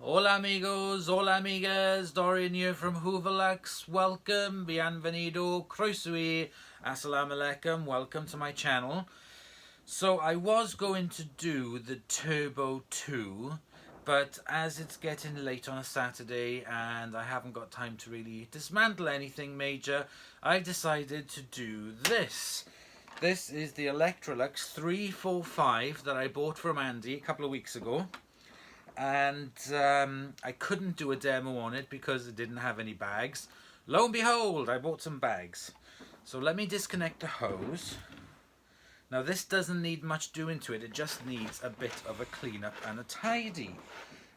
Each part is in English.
Hola amigos, hola amigas, Dorian here from Electrolux. Welcome, bienvenido, croeso, assalamu alaikum, welcome to my channel. So I was going to do the Turbo 2, but as it's getting late on a Saturday and I haven't got time to really dismantle anything major, I decided to do this. This is the Electrolux 345 that I bought from Andy a couple of weeks ago. And I couldn't do a demo on it because it didn't have any bags. Lo and behold, I bought some bags. So let me disconnect the hose. Now this doesn't need much doing to it, it just needs a bit of a cleanup and a tidy.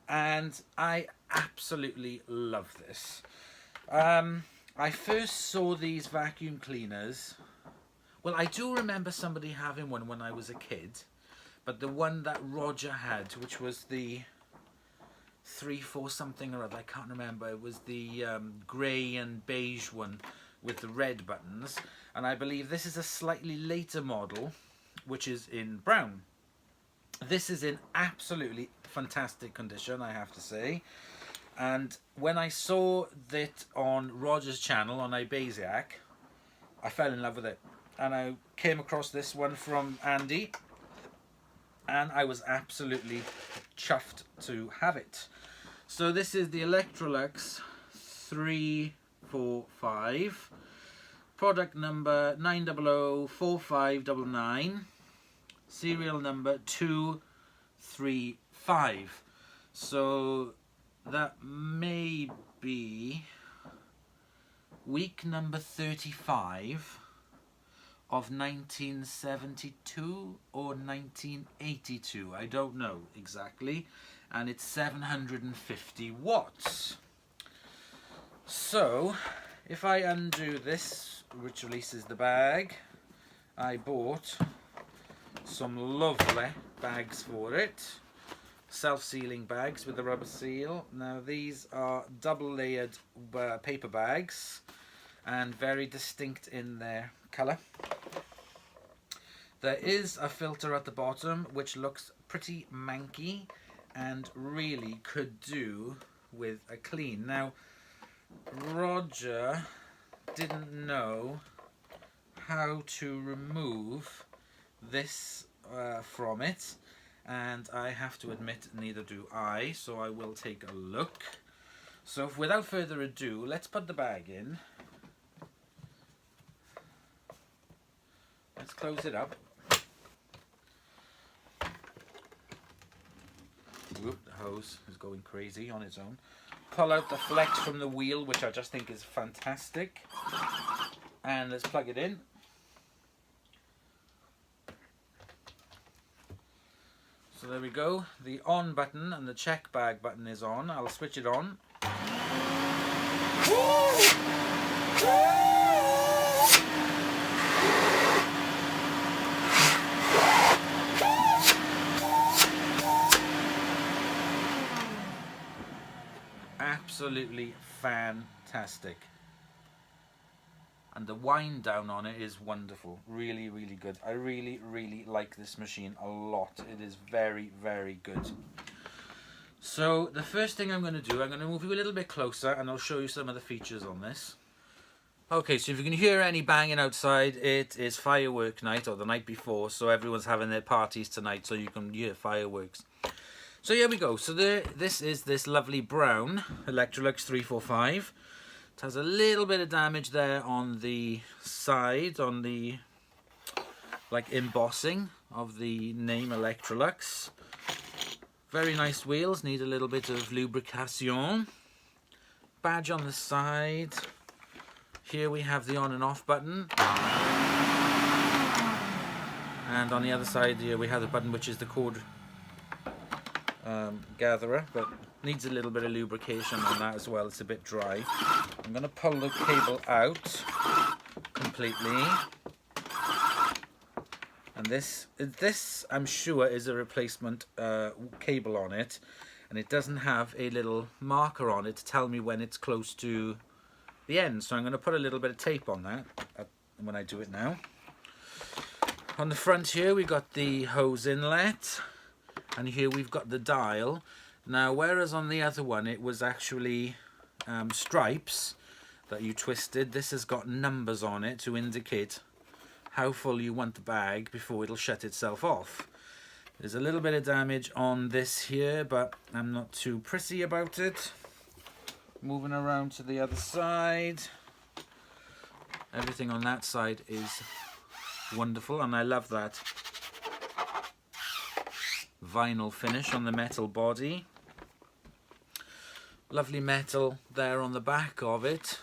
And I absolutely love this. I first saw these vacuum cleaners. Well, I do remember somebody having one when I was a kid, but the one that Roger had, which was the 3-4 something or other, I can't remember, it was the grey and beige one with the red buttons, and I believe this is a slightly later model which is in brown. This is in absolutely fantastic condition, I have to say, and when I saw that on Roger's channel on Ibasiac, I fell in love with it, and I came across this one from Andy and I was absolutely chuffed to have it. So this is the Electrolux 345, product number 9004599, serial number 235. So that may be week number 35 of 1972 or 1982, I don't know exactly, and it's 750 watts. So if I undo this, which releases the bag, I bought some lovely bags for it, self-sealing bags with a rubber seal. Now these are double layered paper bags and very distinct in their colour. There is a filter at the bottom which looks pretty manky and really could do with a clean. Now Roger didn't know how to remove this from it, and I have to admit neither do I, so I will take a look. So without further ado, let's put the bag in. Let's close it up. Whoop, the hose is going crazy on its own. Pull out the flex from the wheel, which I just think is fantastic. And let's plug it in. So there we go. The on button and the check bag button is on. I'll switch it on. Absolutely fantastic, and the wind down on it is wonderful. Really good. I really like this machine a lot. It is very good. So the first thing I'm going to do, I'm going to move you a little bit closer and I'll show you some of the features on this. Okay, so if you can hear any banging outside, it is firework night, or the night before, so everyone's having their parties tonight, so you can hear fireworks. So here we go. So this is this lovely brown Electrolux 345. It has a little bit of damage there on the side, on the like embossing of the name Electrolux. Very nice wheels, need a little bit of lubrication. Badge on the side. Here we have the on and off button. And on the other side here we have the button which is the cord gatherer, but needs a little bit of lubrication on that as well. It's a bit dry. I'm going to pull the cable out completely, and this I'm sure is a replacement cable on it, and it doesn't have a little marker on it to tell me when it's close to the end, so I'm going to put a little bit of tape on that when I do it now. On the front here we got the hose inlet, and here we've got the dial. Now, whereas on the other one it was actually stripes that you twisted, this has got numbers on it to indicate how full you want the bag before it'll shut itself off. There's a little bit of damage on this here, but I'm not too prissy about it. Moving around to the other side. Everything on that side is wonderful, and I love that vinyl finish on the metal body. Lovely metal there on the back of it.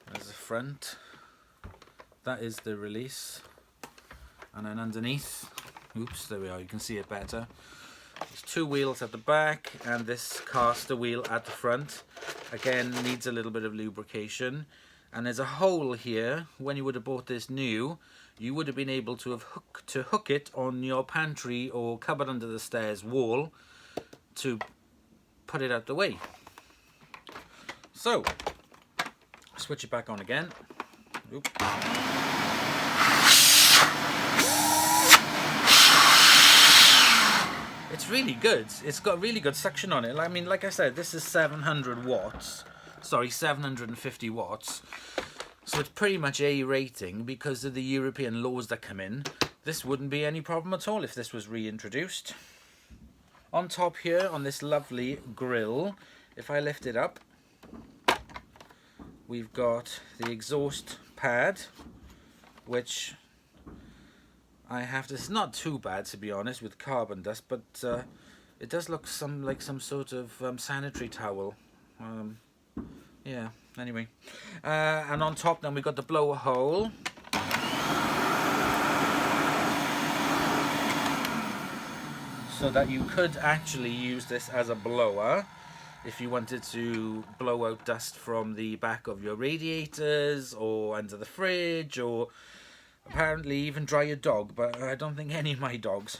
There's the front. That is the release. And then underneath, oops, there we are, you can see it better. There's two wheels at the back and this caster wheel at the front. Again, needs a little bit of lubrication. And there's a hole here. When you would have bought this new, you would have been able to have hook it on your pantry or cupboard under the stairs wall to put it out the way. So, switch it back on again. Oop. It's really good. It's got really good suction on it. I mean, like I said, this is 700 watts. Sorry, 750 watts. So it's pretty much A rating because of the European laws that come in. This wouldn't be any problem at all if this was reintroduced. On top here, on this lovely grill, if I lift it up, we've got the exhaust pad, which I have to, it's not too bad to be honest with carbon dust, but it does look like some sort of sanitary towel. Yeah, anyway. And on top then we've got the blower hole. So that you could actually use this as a blower if you wanted to blow out dust from the back of your radiators or under the fridge, or apparently even dry your dog, but I don't think any of my dogs.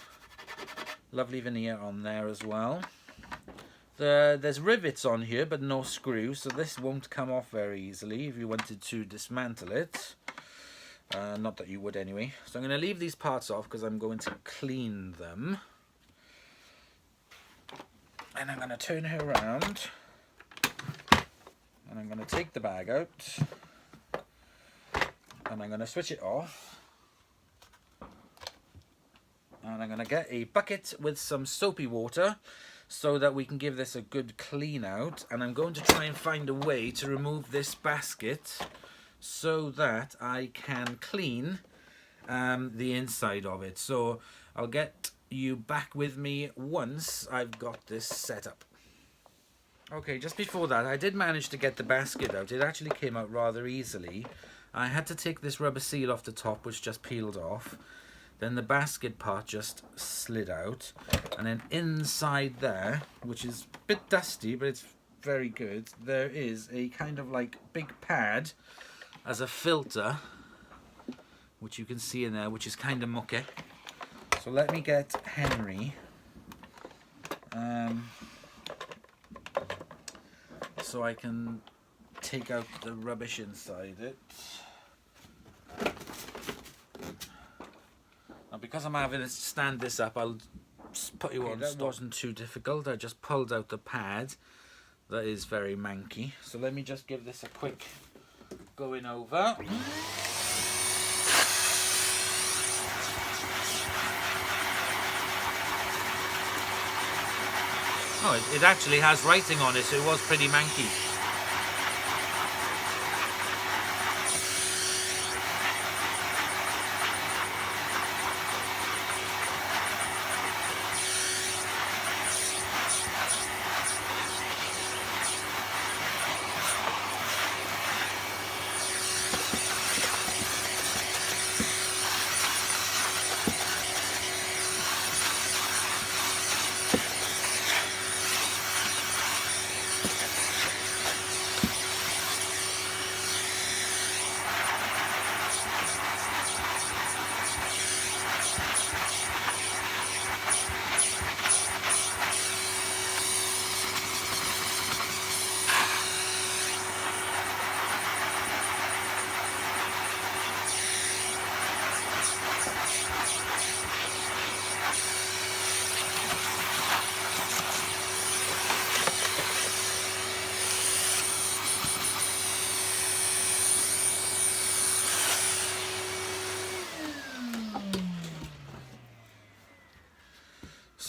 Lovely veneer on there as well. There's rivets on here but no screws, so this won't come off very easily if you wanted to dismantle it. Not that you would anyway. So I'm going to leave these parts off because I'm going to clean them. And I'm going to turn her around and I'm going to take the bag out and I'm going to switch it off, and I'm going to get a bucket with some soapy water so that we can give this a good clean out, and I'm going to try and find a way to remove this basket so that I can clean the inside of it. So I'll get you back with me once I've got this set up. Okay, just before that, I did manage to get the basket out. It actually came out rather easily. I had to take this rubber seal off the top, which just peeled off. Then the basket part just slid out. And then inside there, which is a bit dusty, but it's very good, there is a kind of like big pad as a filter, which you can see in there, which is kind of mucky. So let me get Henry so I can take out the rubbish inside it. Now because I'm having to stand this up, I'll put you on. That wasn't too difficult. I just pulled out the pad. That is very manky. So let me just give this a quick going over. Oh, it actually has writing on it, so it was pretty manky.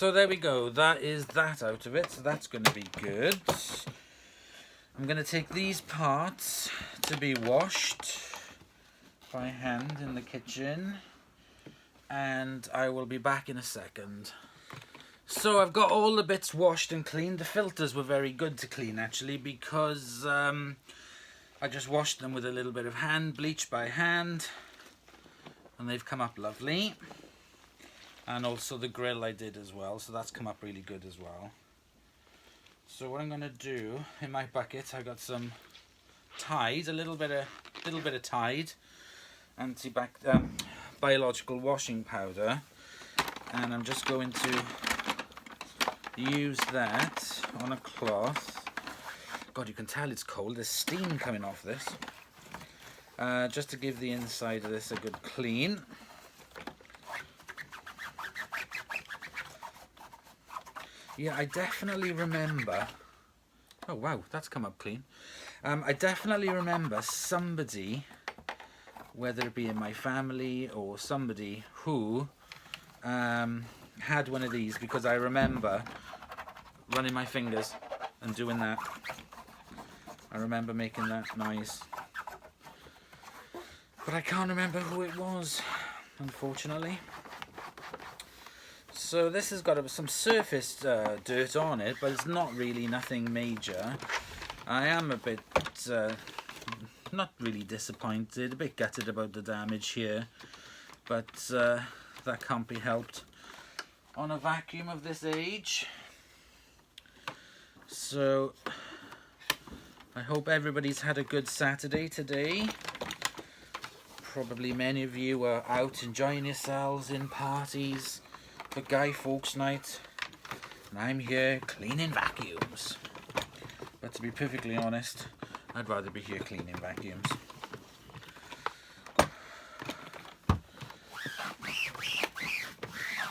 So there we go, that is that out of it, so that's going to be good. I'm going to take these parts to be washed by hand in the kitchen, and I will be back in a second. So I've got all the bits washed and cleaned. The filters were very good to clean actually, because I just washed them with a little bit of hand bleach by hand, and they've come up lovely. And also the grill I did as well, so that's come up really good as well. So what I'm going to do, in my bucket I got some Tide, a little bit of Tide biological washing powder, and I'm just going to use that on a cloth. God, you can tell it's cold, there's steam coming off this. Just to give the inside of this a good clean. Yeah, I definitely remember... Oh wow, that's come up clean. I definitely remember somebody, whether it be in my family or somebody who had one of these, because I remember running my fingers and doing that. I remember making that noise. But I can't remember who it was, unfortunately. So this has got some surface dirt on it, but it's not really nothing major. I am a bit, not really disappointed, a bit gutted about the damage here, but that can't be helped on a vacuum of this age. So I hope everybody's had a good Saturday today. Probably many of you are out enjoying yourselves in parties for Guy Fawkes night, and I'm here cleaning vacuums. But to be perfectly honest, I'd rather be here cleaning vacuums.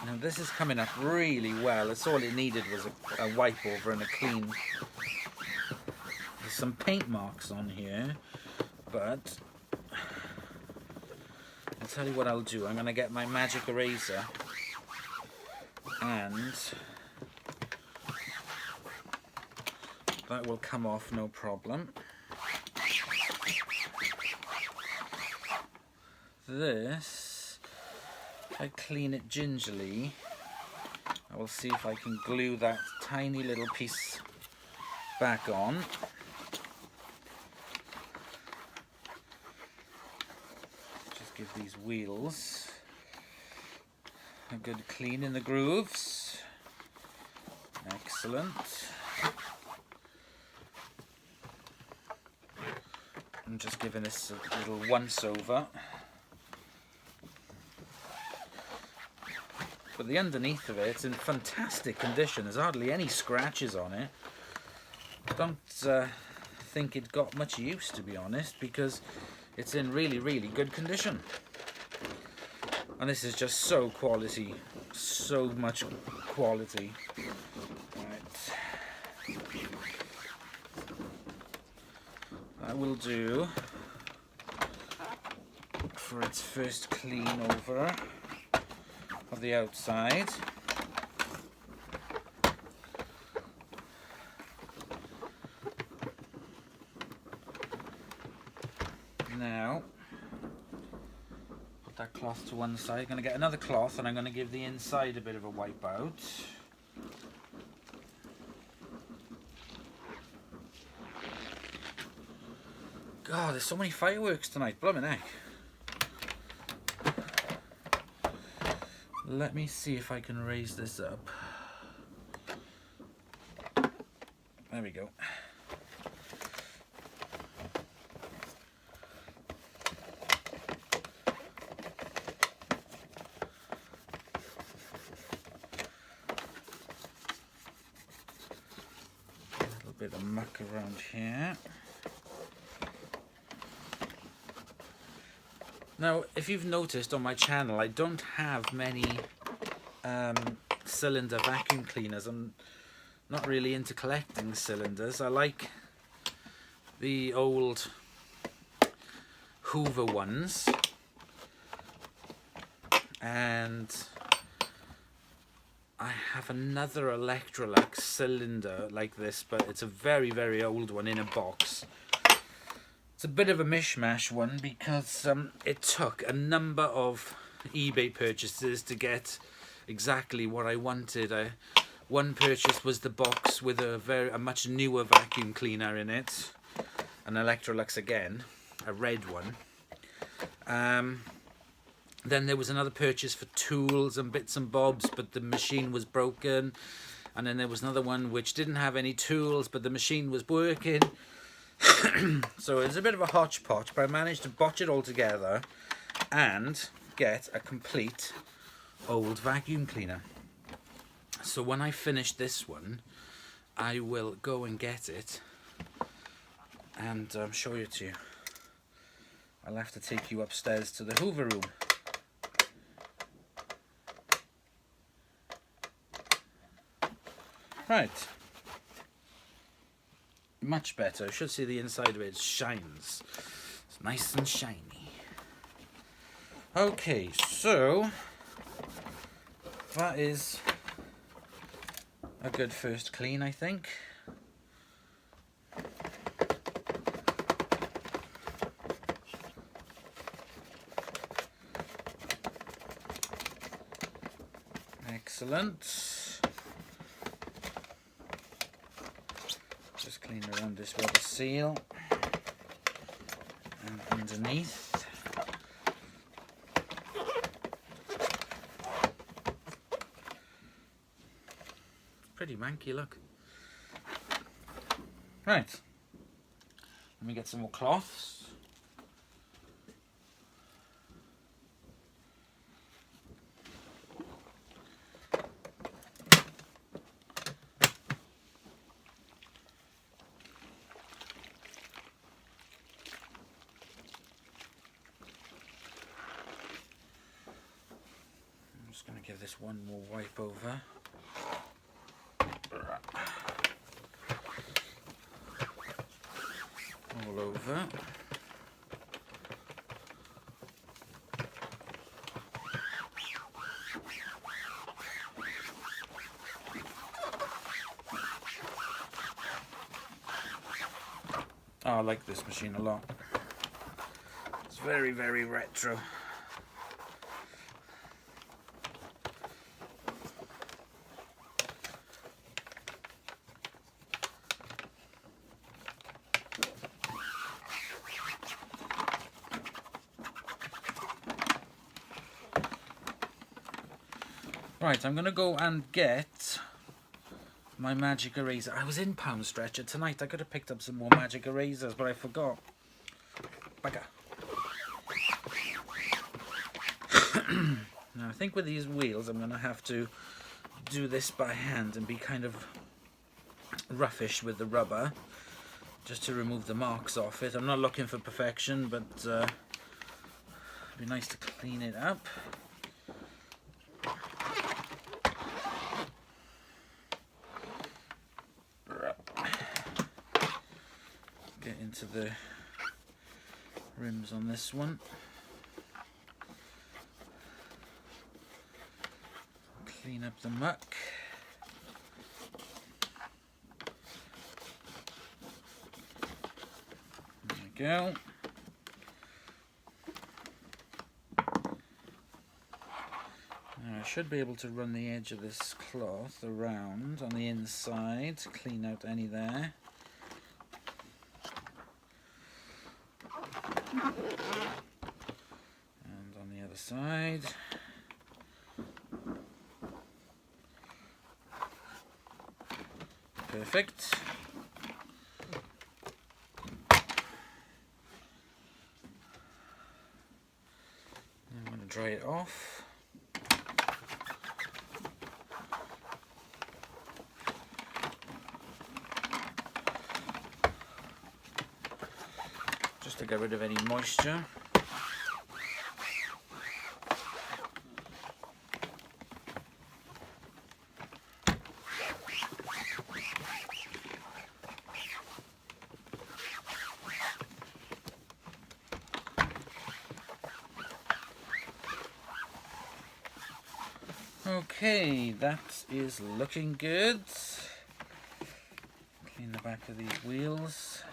Now this is coming up really well. It's all it needed was a wipe over and a clean. There's some paint marks on here, but I'll tell you what I'll do. I'm going to get my magic eraser, and that will come off no problem. This, I clean it gingerly. I will see if I can glue that tiny little piece back on. Just give these wheels a good clean in the grooves. Excellent. I'm just giving this a little once over. But the underneath of it's in fantastic condition. There's hardly any scratches on it. Don't think it got much use, to be honest, because it's in really, really good condition. And this is just so quality, so much quality. Right. That will do for its first clean over of the outside. Now, put that cloth to one side. I'm going to get another cloth and I'm going to give the inside a bit of a wipe out. God, there's so many fireworks tonight, blooming heck. Let me see if I can raise this up. There we go. A little bit of muck around here. Now, if you've noticed on my channel, I don't have many cylinder vacuum cleaners. I'm not really into collecting cylinders. I like the old Hoover ones, and I have another Electrolux cylinder like this, but it's a very, very old one in a box. It's a bit of a mishmash one because it took a number of eBay purchases to get exactly what I wanted. One purchase was the box with a much newer vacuum cleaner in it, an Electrolux again, a red one. Then there was another purchase for tools and bits and bobs, but the machine was broken. And then there was another one which didn't have any tools, but the machine was working. So it was a bit of a hodgepodge, but I managed to botch it all together and get a complete old vacuum cleaner. So when I finish this one, I will go and get it and show it to you. I'll have to take you upstairs to the Hoover room. Right. Much better. You should see the inside of it. It shines. It's nice and shiny. Okay, so that is a good first clean, I think. Excellent. Just clean around this rubber seal and underneath. It's pretty manky, look. Right. Let me get some more cloths. I'm just going to give this one more wipe over. All over. Oh, I like this machine a lot. It's very, very retro. Right, I'm going to go and get my magic eraser. I was in Pound Stretcher tonight. I could have picked up some more magic erasers, but I forgot. Bugger. Now, I think with these wheels, I'm going to have to do this by hand and be kind of roughish with the rubber, just to remove the marks off it. I'm not looking for perfection, but it'd be nice to clean it up. Get into the rims on this one. Clean up the muck. There we go. Now I should be able to run the edge of this cloth around on the inside to clean out any there. And on the other side. Perfect. I'm going to dry it off. Just to get rid of any moisture. Okay, that is looking good. Clean the back of these wheels.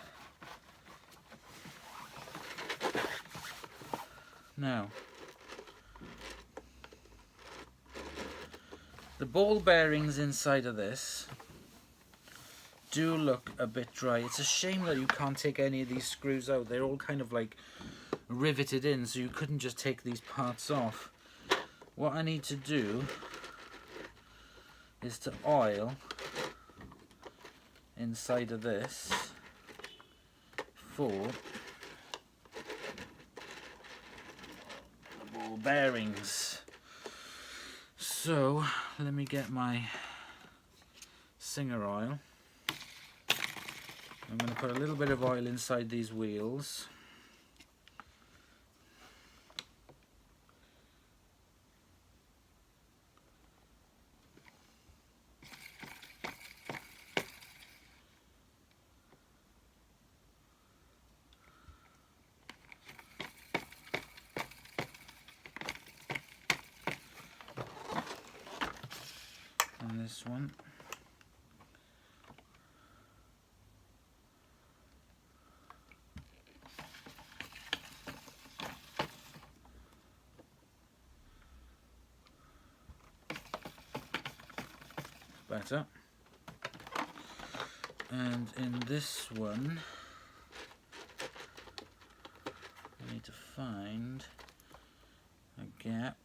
Now, the ball bearings inside of this do look a bit dry. It's a shame that you can't take any of these screws out. They're all kind of like riveted in, so you couldn't just take these parts off. What I need to do is to oil inside of this for the ball bearings. So let me get my Singer oil. I'm going to put a little bit of oil inside these wheels. And this one. Better. And in this one, I need to find a gap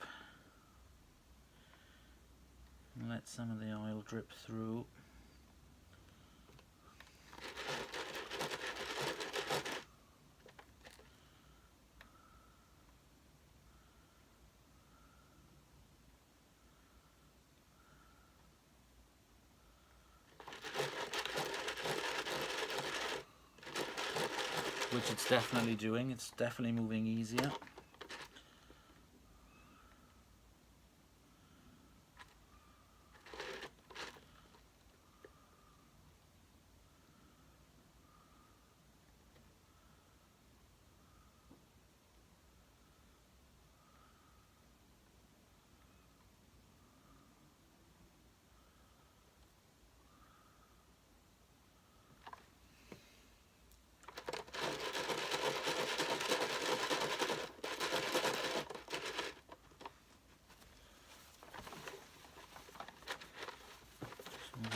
and let some of the oil drip through. Which it's definitely doing. It's definitely moving easier.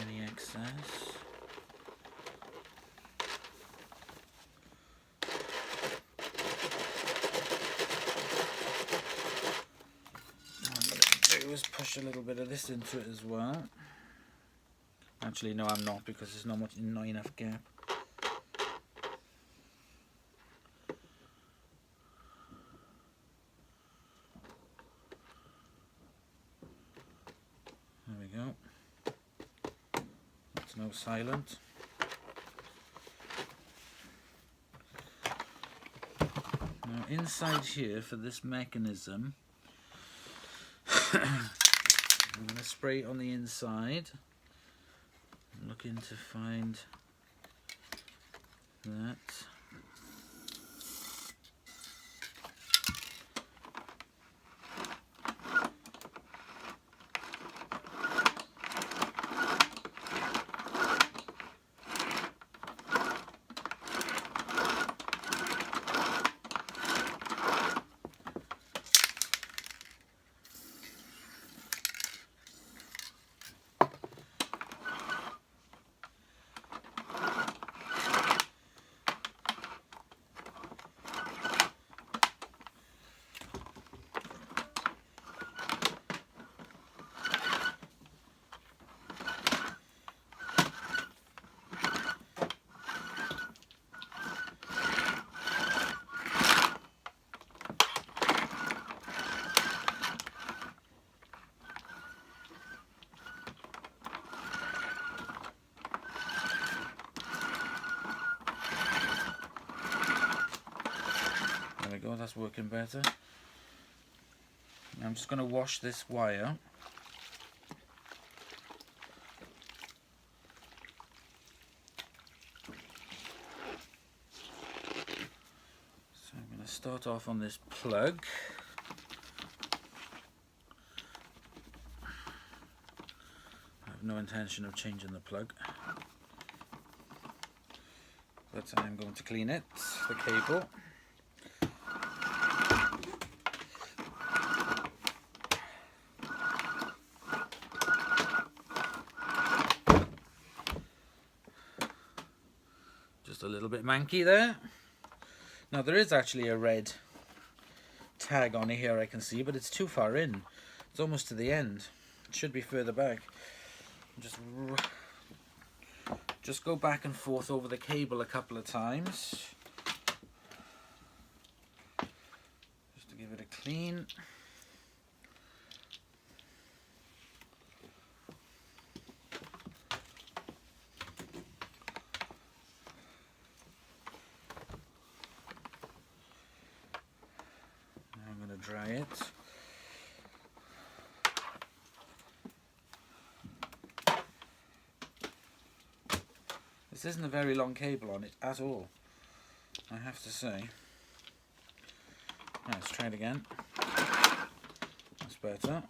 Any excess. What I'm going to do is push a little bit of this into it as well. Actually, no, I'm not, because there's not enough gap. There we go. That's now silent. Now inside here for this mechanism, I'm going to spray it on the inside. I'm looking to find that. There we go, that's working better. Now I'm just going to wash this wire. So I'm going to start off on this plug. no intention of changing the plug, but I'm going to clean it, the cable. Just a little bit manky there. Now there is actually a red tag on it here, I can see, but it's too far in. It's almost to the end. It should be further back. Just go back and forth over the cable a couple of times, just to give it a clean. Now I'm going to dry it. This isn't a very long cable on it at all, I have to say. Let's try it again. That's better.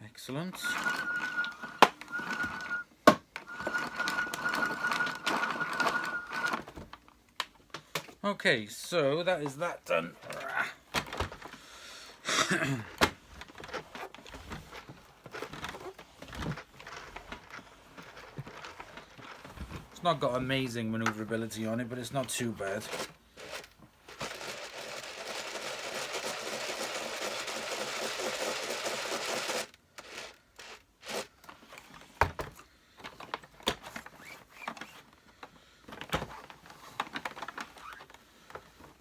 Excellent. Okay, so that is that done. It's not got amazing maneuverability on it, but it's not too bad.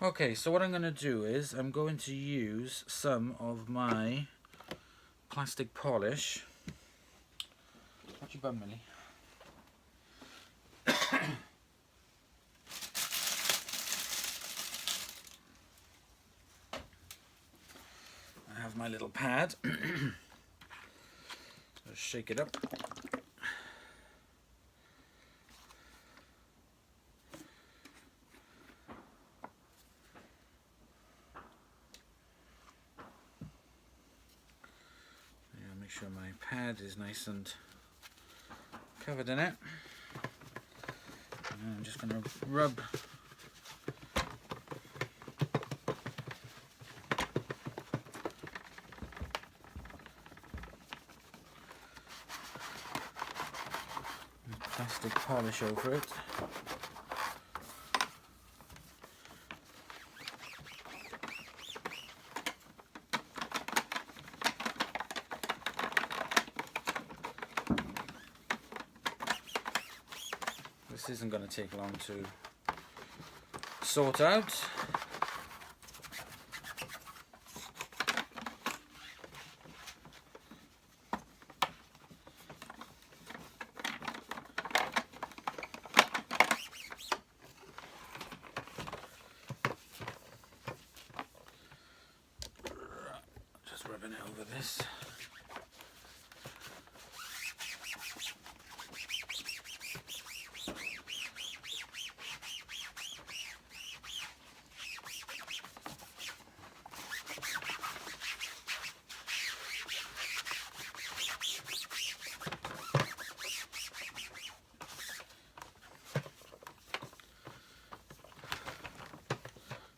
Okay, so what I'm going to do is I'm going to use some of my plastic polish. Watch your bum, Millie. I have my little pad. Just shake it up. Make sure my pad is nice and covered in it. And I'm just going to rub plastic polish over it. This isn't going to take long to sort out. Just rubbing it over this.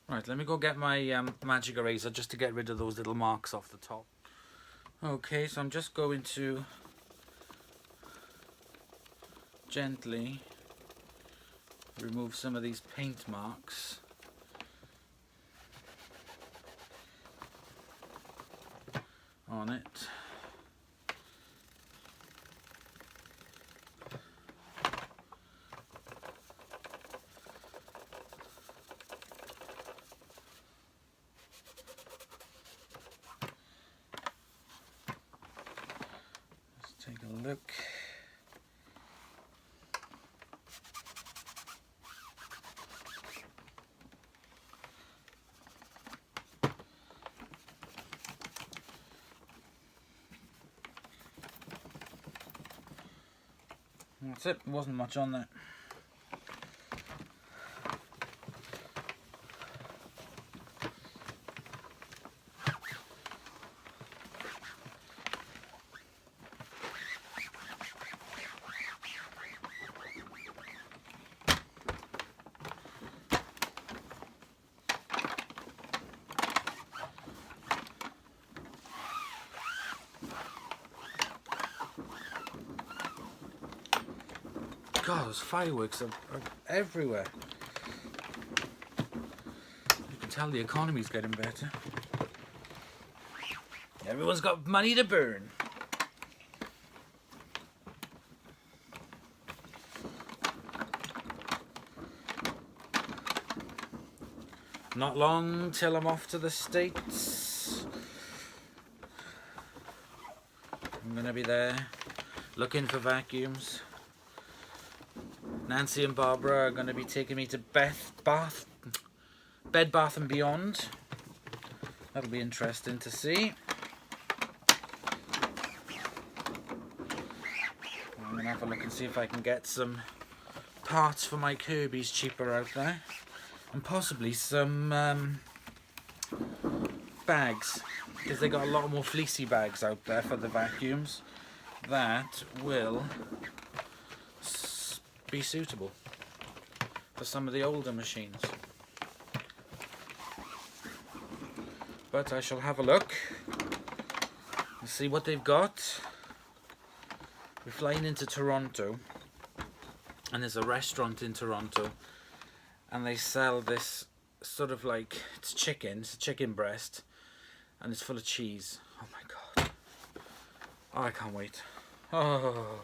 Right, let me go get my magic eraser just to get rid of those little marks off the top. Okay, so I'm just going to gently remove some of these paint marks. On it. Take a look. That's it. There wasn't much on there. God, those fireworks are everywhere. You can tell the economy's getting better. Everyone's got money to burn. Not long till I'm off to the States. I'm gonna be there looking for vacuums. Nancy and Barbara are going to be taking me to Bed Bath and Beyond. That'll be interesting to see. I'm going to have a look and see if I can get some parts for my Kirby's cheaper out there. And possibly some bags. Because they got a lot more fleecy bags out there for the vacuums. That will be suitable for some of the older machines. But I shall have a look and see what they've got. We're flying into Toronto, and there's a restaurant in Toronto, and they sell this sort of like, it's chicken, it's a chicken breast, and it's full of cheese. Oh my god. Oh, I can't wait. Oh,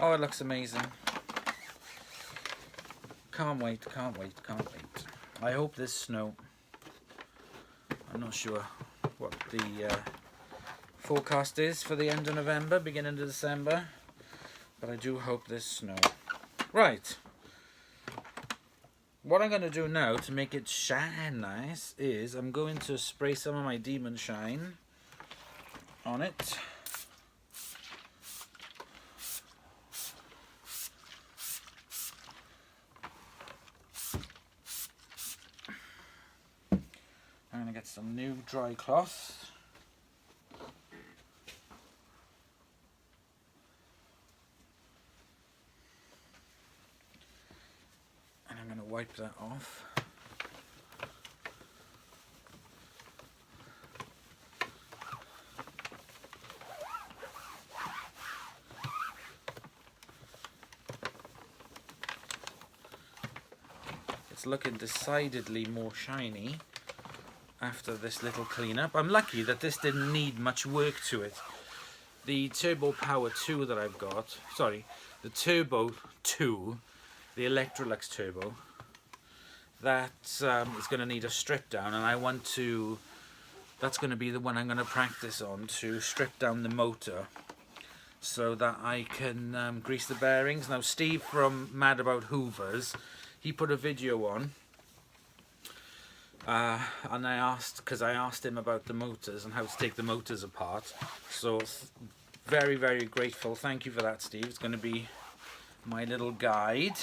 it looks amazing. Can't wait, can't wait, can't wait. I hope there's snow. I'm not sure what the forecast is for the end of November, beginning of December, but I do hope there's snow. Right. What I'm going to do now to make it shine nice is I'm going to spray some of my Demon Shine on it. I'm going to get some new dry cloth. And I'm going to wipe that off. It's looking decidedly more shiny after this little cleanup. I'm lucky that this didn't need much work to it. The Turbo Power 2 that I've got, sorry, the Turbo 2, the Electrolux Turbo, that is going to need a strip down, and I want to, that's going to be the one I'm going to practice on, to strip down the motor so that I can grease the bearings. Now Steve from Mad About Hoovers, he put a video on, and I asked him about the motors and how to take the motors apart. So very, very grateful. Thank you for that, Steve. It's going to be my little guide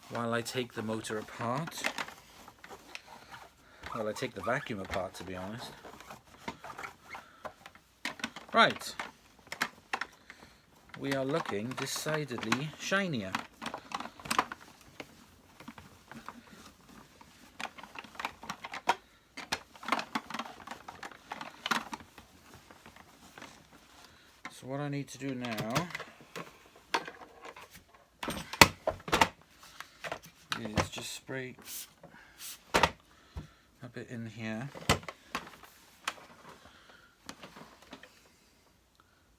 while I take the motor apart. Well, I take the vacuum apart, to be honest. Right. We are looking decidedly shinier. So what I need to do now is just spray a bit in here.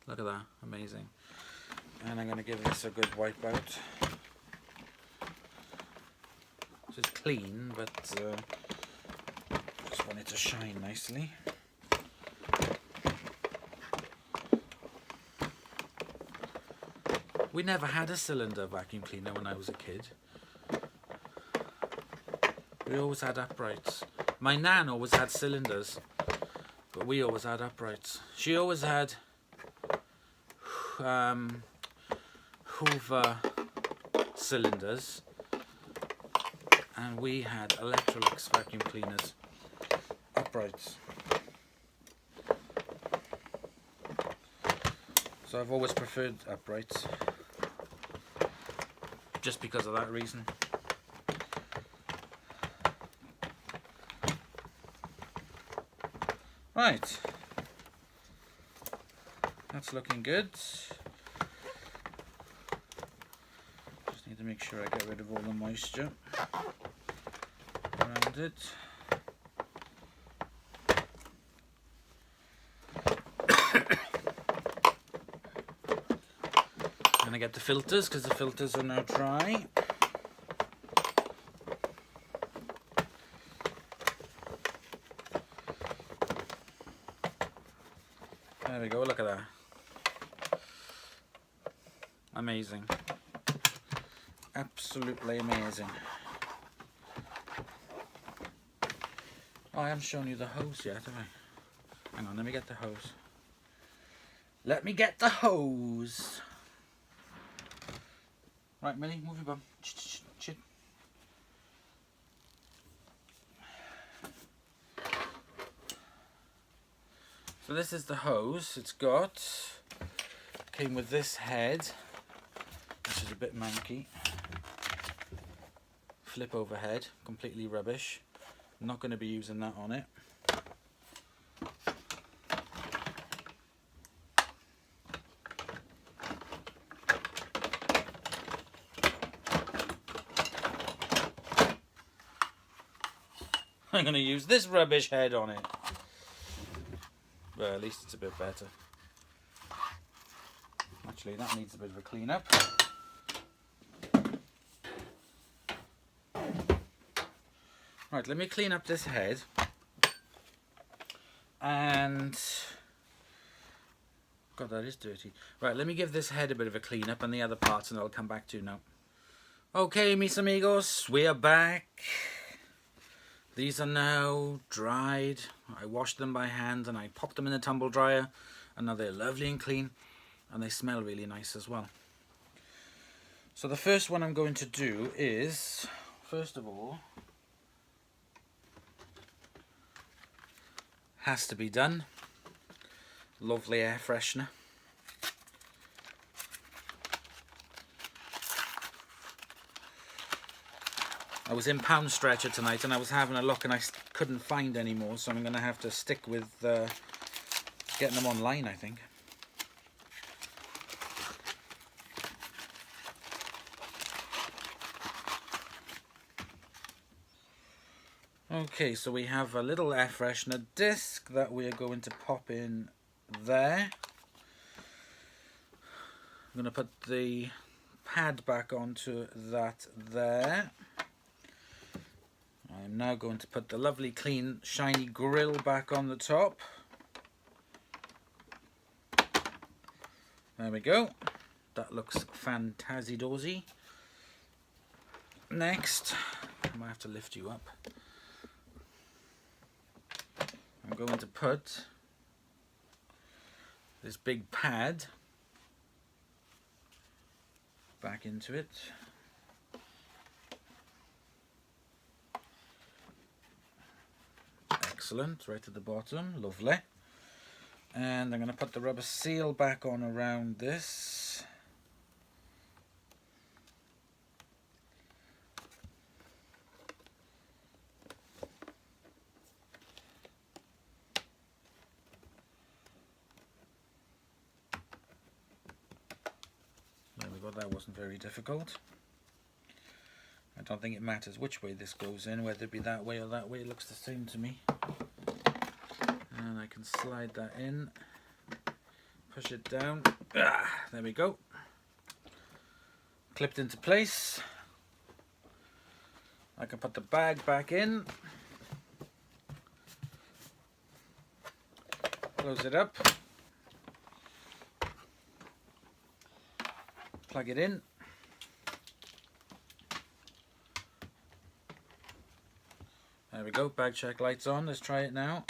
Look at that, amazing. And I'm going to give this a good wipe out. It's clean, but just want it to shine nicely. We never had a cylinder vacuum cleaner when I was a kid. We always had uprights. My nan always had cylinders, but we always had uprights. She always had Hoover cylinders, and we had Electrolux vacuum cleaners uprights. So I've always preferred uprights, just because of that reason. Right, that's looking good. Just need to make sure I get rid of all the moisture around it. Gonna get the filters, because the filters are now dry. There we go, look at that. Amazing. Absolutely amazing. Oh, I haven't shown you the hose yet, have I? Hang on, let me get the hose. Let me get the hose. Right, Millie, move your bum. Shit. So this is the hose. Came with this head, which is a bit manky. Flip over head, completely rubbish. I'm not going to be using that on it. I'm going to use this rubbish head on it. Well, at least it's a bit better. Actually, that needs a bit of a clean up. Right, let me clean up this head. And... God, that is dirty. Right, let me give this head a bit of a clean up and the other parts, and I'll come back to you now. Okay, mis amigos, we are back. These are now dried. I washed them by hand and I popped them in a tumble dryer, and now they're lovely and clean, and they smell really nice as well. So the first one I'm going to do is, first of all, has to be done, lovely air freshener. I was in Pound Stretcher tonight and I was having a look and I couldn't find any more, so I'm going to have to stick with getting them online, I think. Okay, so we have a little air freshener disc that we are going to pop in there. I'm going to put the pad back onto that there. I'm now going to put the lovely clean shiny grill back on the top. There we go. That looks fantasy-dozy. Next, I might have to lift you up. I'm going to put this big pad back into it. Excellent, right at the bottom, lovely. And I'm going to put the rubber seal back on around this. There we go, that wasn't very difficult. I don't think it matters which way this goes in, whether it be that way or that way, it looks the same to me. And I can slide that in, push it down, there we go. Clipped into place. I can put the bag back in, close it up, plug it in. There we go, bag check lights on, let's try it now.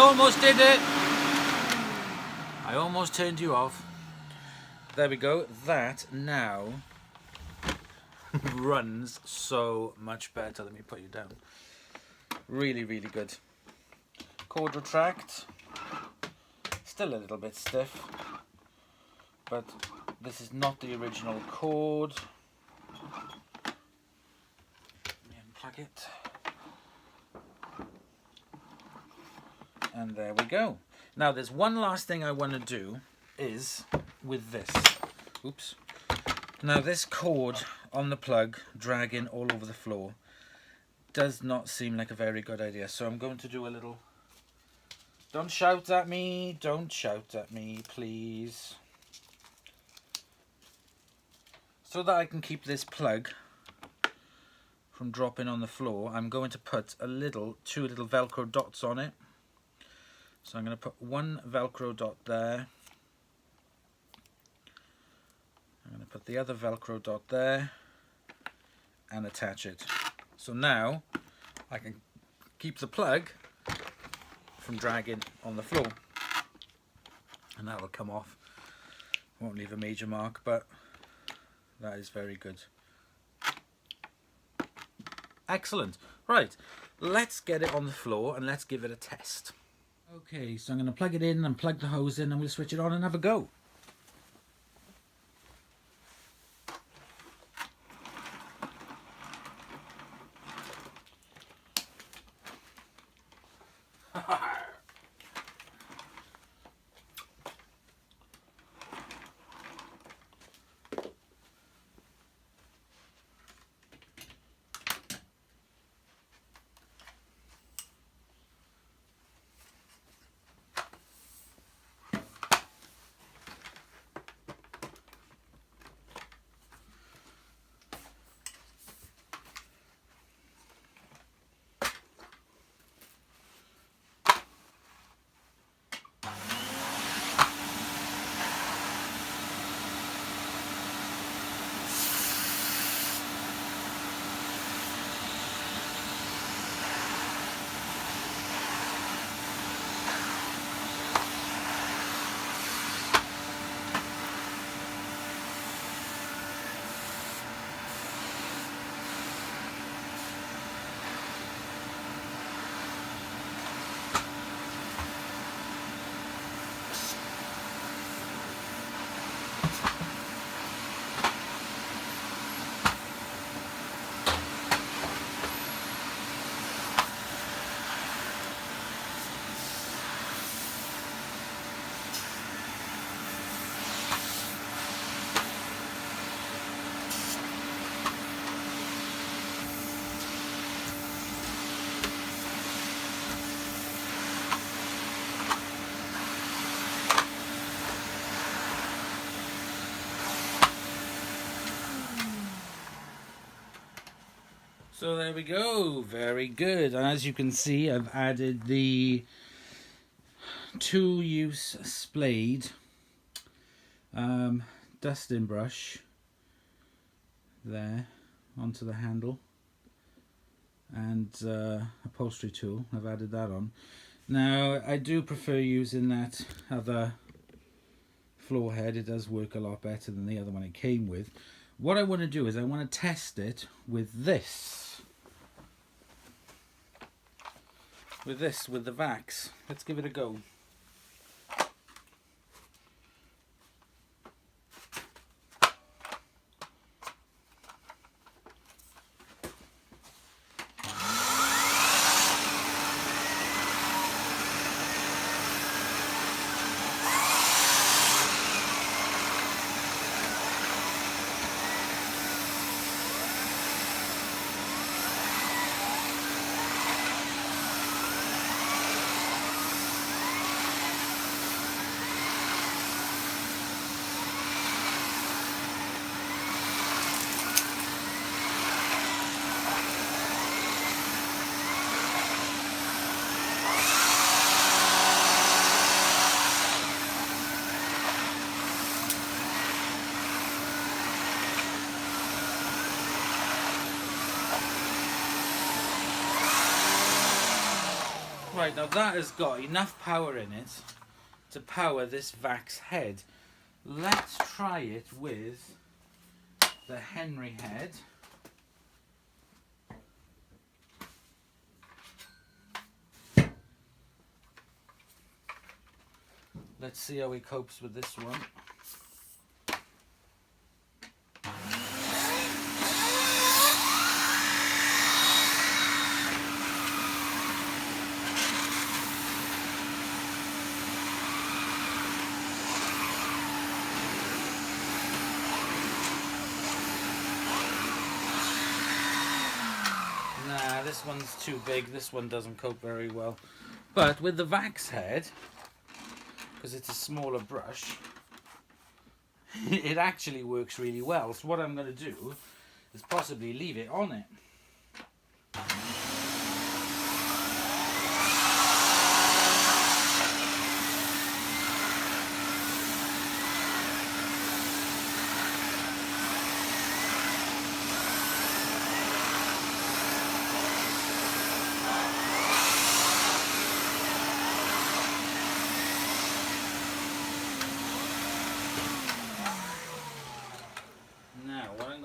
almost did it. I almost turned you off. There we go. That now runs so much better. Let me put you down. Really, really good. Cord retract. Still a little bit stiff, but this is not the original cord. Let me unplug it. And there we go. Now there's one last thing I want to do is with this. Oops. Now this cord on the plug dragging all over the floor does not seem like a very good idea. So I'm going to do a little... Don't shout at me. Don't shout at me, please. So that I can keep this plug from dropping on the floor, I'm going to put two little Velcro dots on it. So I'm going to put one Velcro dot there. I'm going to put the other Velcro dot there and attach it. So now I can keep the plug from dragging on the floor. And that will come off. Won't leave a major mark, but that is very good. Excellent. Right, let's get it on the floor and let's give it a test. Okay, so I'm going to plug it in and plug the hose in and we'll switch it on and have a go. So there we go, very good. And as you can see, I've added the two-use splayed dusting brush there onto the handle, and upholstery tool. I've added that on. Now I do prefer using that other floor head. It does work a lot better than the other one it came with. What I want to do is I want to test it with this. With the Vax. Let's give it a go. Right, now that has got enough power in it to power this Vax head. Let's try it with the Henry head. Let's see how he copes with this one. Nah, this one's too big. This one doesn't cope very well. But with the Vax head, because it's a smaller brush, it actually works really well. So what I'm going to do is possibly leave it on it.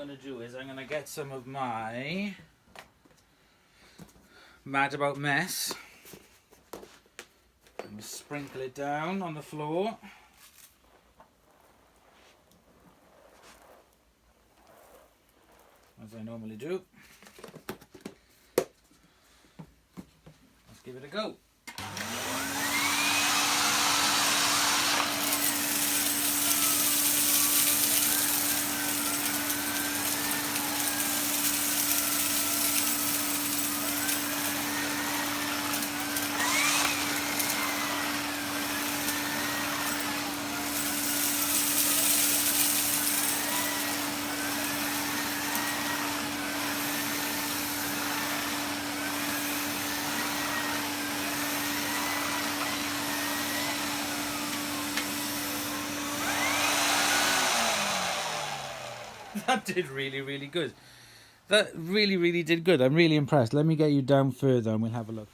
To do is I'm going to get some of my Mad About Mess and sprinkle it down on the floor. As I normally do. Let's give it a go. That did really good. That really did good. I'm really impressed. Let me get you down further and we'll have a look.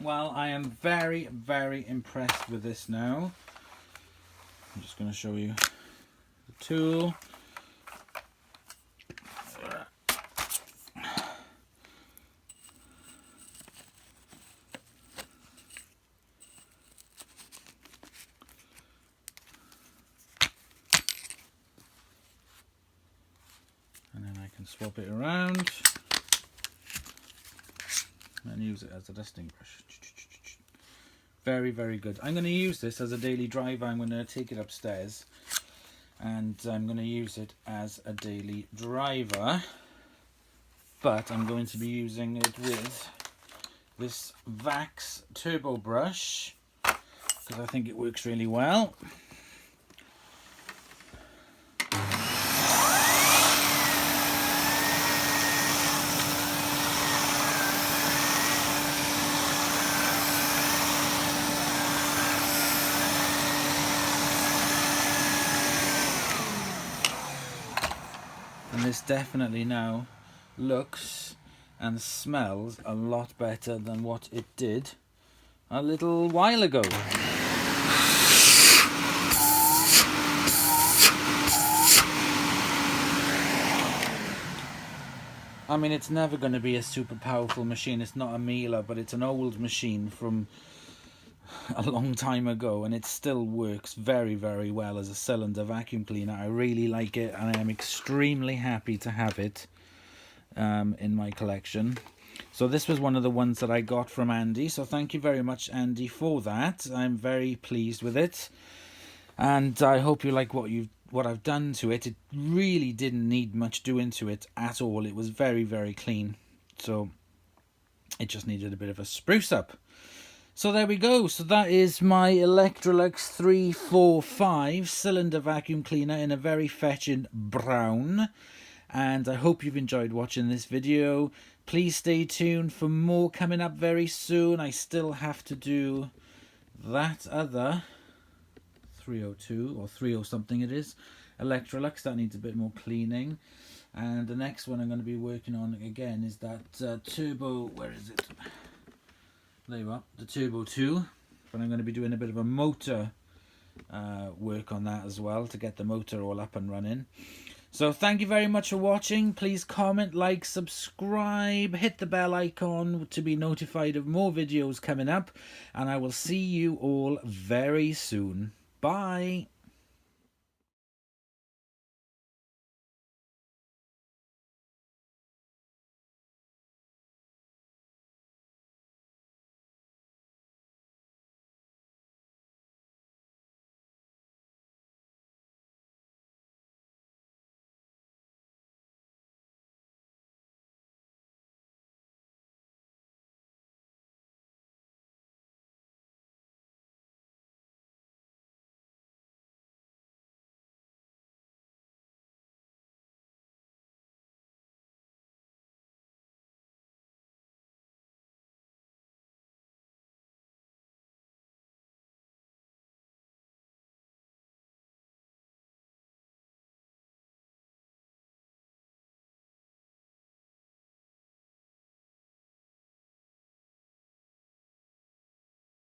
Well, I am very impressed with this now. I'm just going to show you the tool. And then I can swap it around and use it as a dusting brush. Very, very good. I'm going to use this as a daily driver. I'm going to take it upstairs and I'm going to use it as a daily driver. But I'm going to be using it with this Vax turbo brush because I think it works really well. And this definitely now looks and smells a lot better than what it did a little while ago. I mean, it's never going to be a super powerful machine. It's not a Miele, but it's an old machine from a long time ago, and it still works very, very well as a cylinder vacuum cleaner. I really like it, and I am extremely happy to have it in my collection. So this was one of the ones that I got from Andy, so thank you very much, Andy, for that. I'm very pleased with it, and I hope you like what I've done to it. It really didn't need much doing to it at all. It was very, very clean, so it just needed a bit of a spruce up. So there we go. So that is my Electrolux 345 cylinder vacuum cleaner in a very fetching brown. And I hope you've enjoyed watching this video. Please stay tuned for more coming up very soon. I still have to do that other 302 or 30 something it is Electrolux that needs a bit more cleaning. And the next one I'm going to be working on again is that turbo, where is it? There you are, the Turbo 2, but I'm going to be doing a bit of a motor work on that as well to get the motor all up and running. So thank you very much for watching. Please comment, like, subscribe, hit the bell icon to be notified of more videos coming up, and I will see you all very soon. Bye.